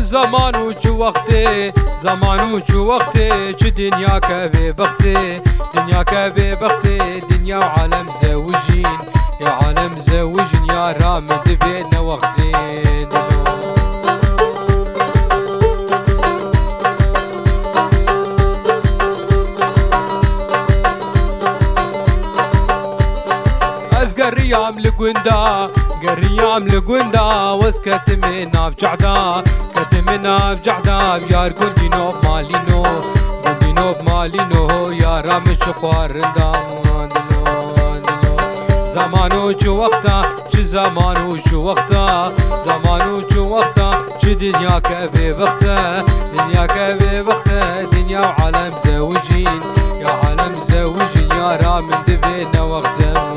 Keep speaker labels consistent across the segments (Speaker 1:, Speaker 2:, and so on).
Speaker 1: زمان و چو وقته زمان و چو وقته چه دنیا که به بخته دنیا که به بخته دنیا و عالم زوجین یا عالم زوجین یا رام دبین وقتين از قريام لقندا قريام لقندا واسكت من ناف جعدا كت ناف جعدا بيار كنتي نوب مالينو كنتي نوب مالينو يا رامش قوارندا زمانو چو وقتا چه زمانو چو وقتا زمانو چو وقتا چه دنیا که به وقتا دنیا که به وقتا دنیا و عالم زوجین یا عالم زوجین یا رامن دبین وقتا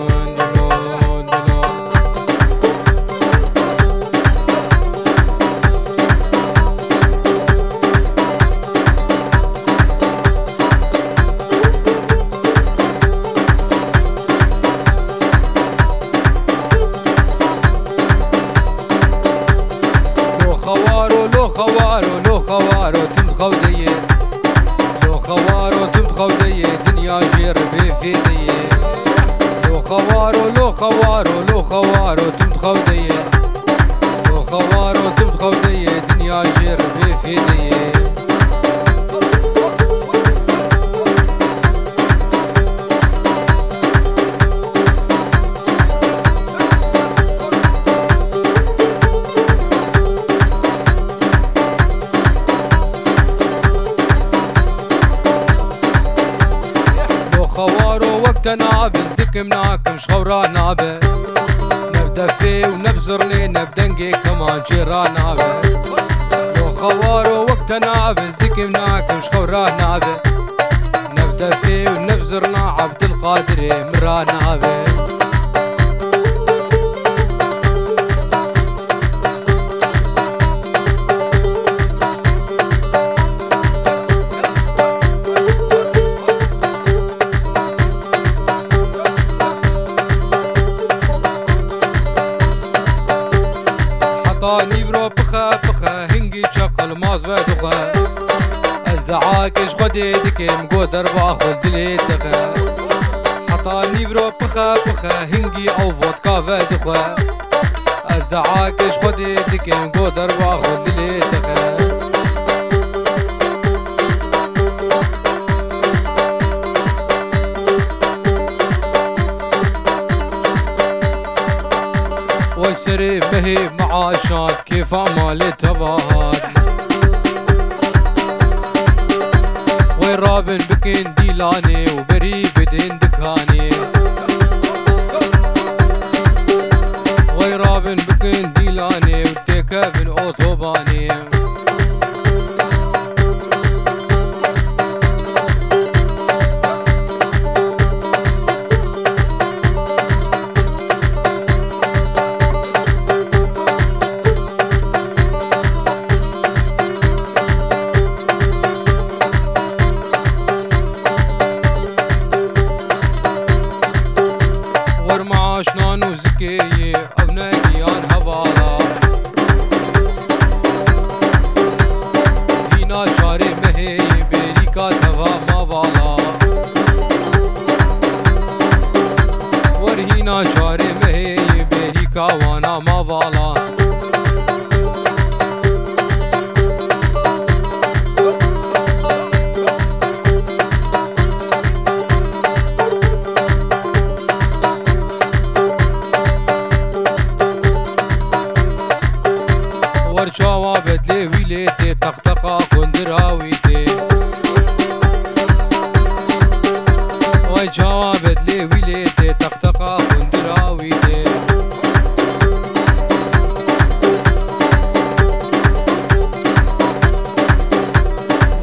Speaker 1: لو خوارو تم خوديه لو خوارو تم خوديه دنيا جير بفيديه لو خوارو لو خوارو لو خوارو تم خوديه لو خوارو تم خوديه دنيا جير بفيديه خوارو وقت نابز دكم ناكم شخورا نابه نبدا في ونبزر لي نبدنقي كمان جيرا نابه لو خوارو وقت نابز دكم ناكم شخورا نابه نبدا في ونبزرنا عبد القادر مرا نابه نيفرو بخا بخا هنجي شقل ماز ودخا ازدعاكش خدي دكم قدر باخذ دلي دخا حطا نيفرو بخا بخا هنجي او فودكا ودخا ازدعاكش خدي دكم قدر باخذ دلي دخا وسري بهي معاشات كيف عمالي تباهات ويرابن بكين ديلاني وبري بدين دكاني ويرابن بكين ديلاني وديكافن اوتوباني معاشنان وزكية أو ناقيان هوالا هنا شاري مهي بيريكا توا موالا ورهنا شاري مهي بيريكا وانا موالا ورشاوا بدلي ويليتي تقتقا كندراويتي ورشاوا بدلي ويليتي تقتقا كندراويتي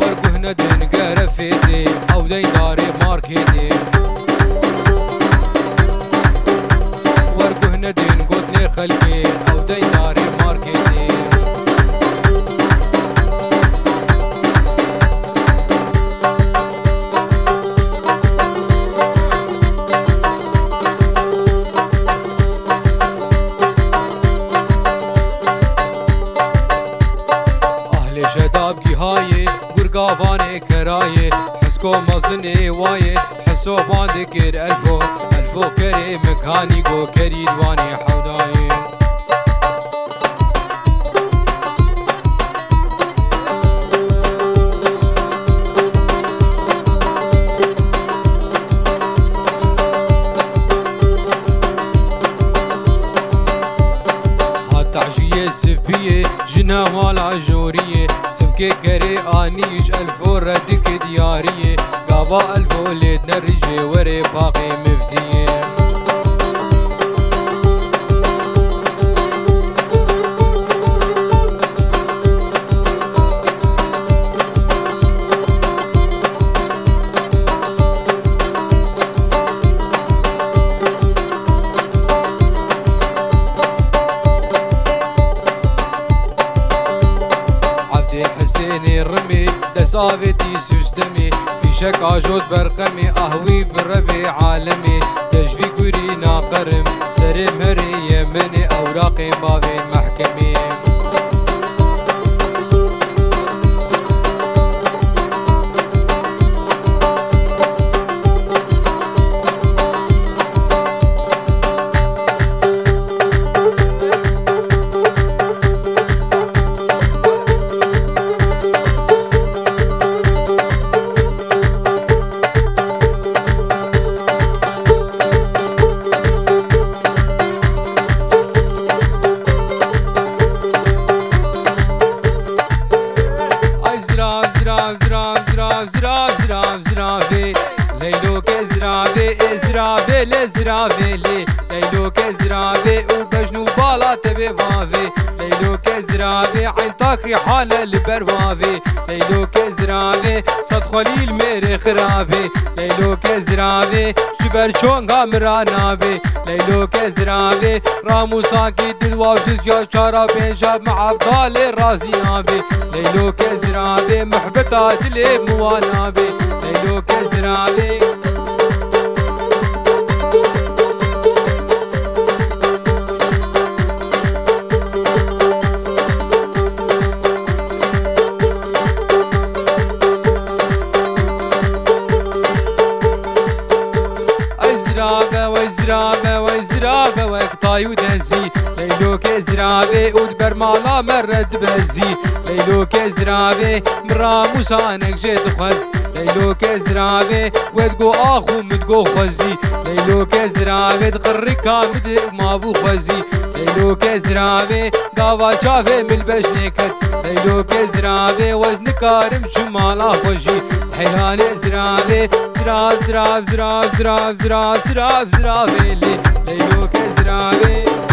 Speaker 1: ورقهنا دين قرفيتي او دين داري ماركيتي ورقهنا دين قدني خلقي او دين داري ماركيتي قافاني كرايه حسكو مصني وايه حسو باندكر الفو كري مكاني قو كريد واني حودايه سبيه جنا مالا جوريه سمكي كري انيش الفو ردك دياريه قافا الفو ليد نرجي وري باقي مفتيه حسيني الرمي لصافتي سوستمي في شك عجود برقمي اهوي بالربي عالمي تجفي كوري ناقرم سرم هري يمني اوراقي بابين محكمي زرافي ليلوك زرافي لزرافي ليلوك زرافي وبجنو بالا تبي بافي ليلوك زرافي عين طاكري حالة البروافي ليلوك زرافي صد خليل ميري خرافي ليلوك زرافي جبر چونغا مرانابي ليلوك زرافي رامو ساكي دلواوشز يا شارا بين شاب مع افضال رازي نابي ليلوك زرافي محبتا دلي موانابي ليلوك زرافي وزرافة وقطاي ودزي ليلوك زرافة ودبر مالا مرد بزي ليلوك زرافة مرامو سانك جيت خز ليلوك زرافة ودقو اخو مدقو خزي ليلوك زرافة تقري كامد مابو خزي ليلوك زرافة قاوا شافي من البجنكت ليلوك زرافة وزن كارم شمالا خوشي حيران زرافة زراف زراف زراف زراف زراف زراف زراف ليلوك زرافة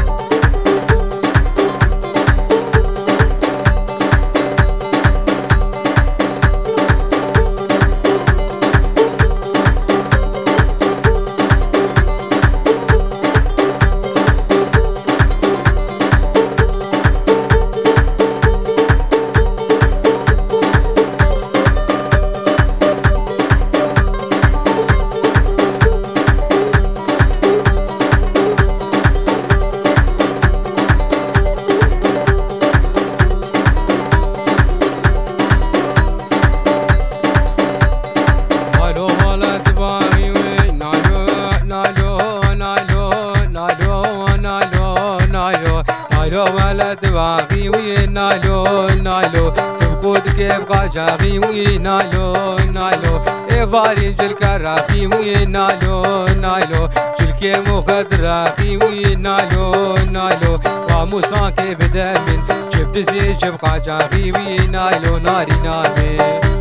Speaker 1: ولا تباغي وينالو نالو تبقود كيف قاشاغي وينالو نالو إفاري جل كراخي وينالو نالو جل كيمو خدراخي وينالو نالو وموساكي بدمن جبت زي جب قاشاغي وينالو ناري ناري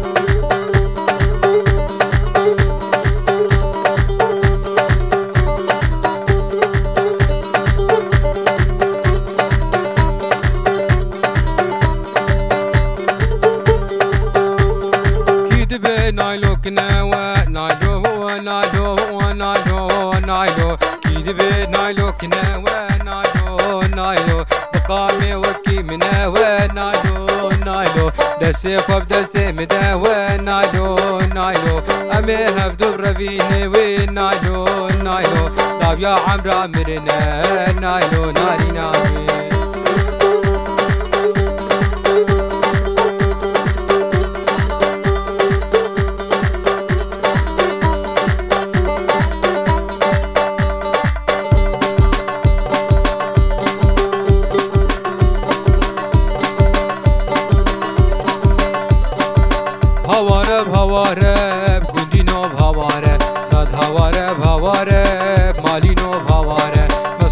Speaker 1: نايلو كناوة نايلو نايلو نايلو نايلو كيدبي نايلو كناوة نايلو نايلو بقامي وكي مناوة نايلو نايلو دسي خوب دسي مداوة نايلو نايلو أمي هفدو برفيني وين نايلو نايلو طاب يا عمرا مرنا نايلو ناري ناري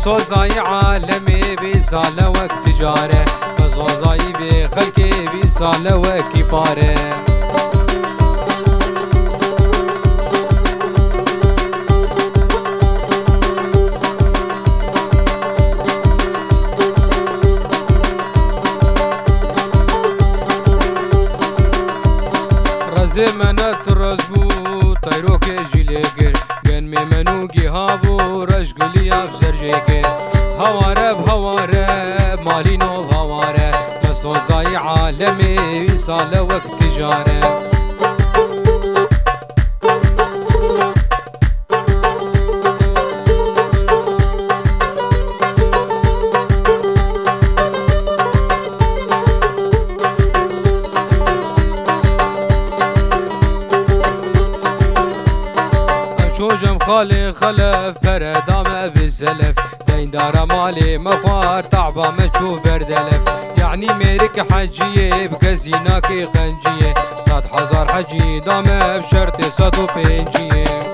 Speaker 1: مسوزای عالمی بی ساله وک تجاره مسوزایی بی خلکی بی ساله وکی پاره رزی منت رزبو تیروک جیلگر گن می منوگی هابو رشگلی افزر جیگر هواره مالی نو هواره مسوزای عالمی ساله وقت تجاره شوجم خالي خلف بردام بالزلف دين دار مالي مفار تعبا مشوف بردلف يعني ميرك حجية بكزيناك خنجية 100,000 حجي دام بشرط 105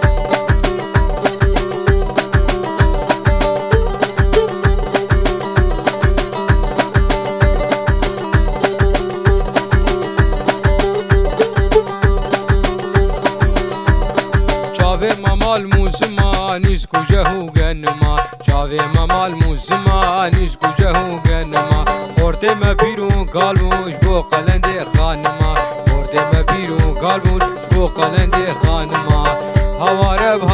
Speaker 1: ممال موسما نسكو جهو جنما شافي ممال موسما نسكو جهو جنما خورتي ما بيرو قالبو شبو قلندي خانما خورتي ما بيرو قالبو شبو قلندي خانما هوارب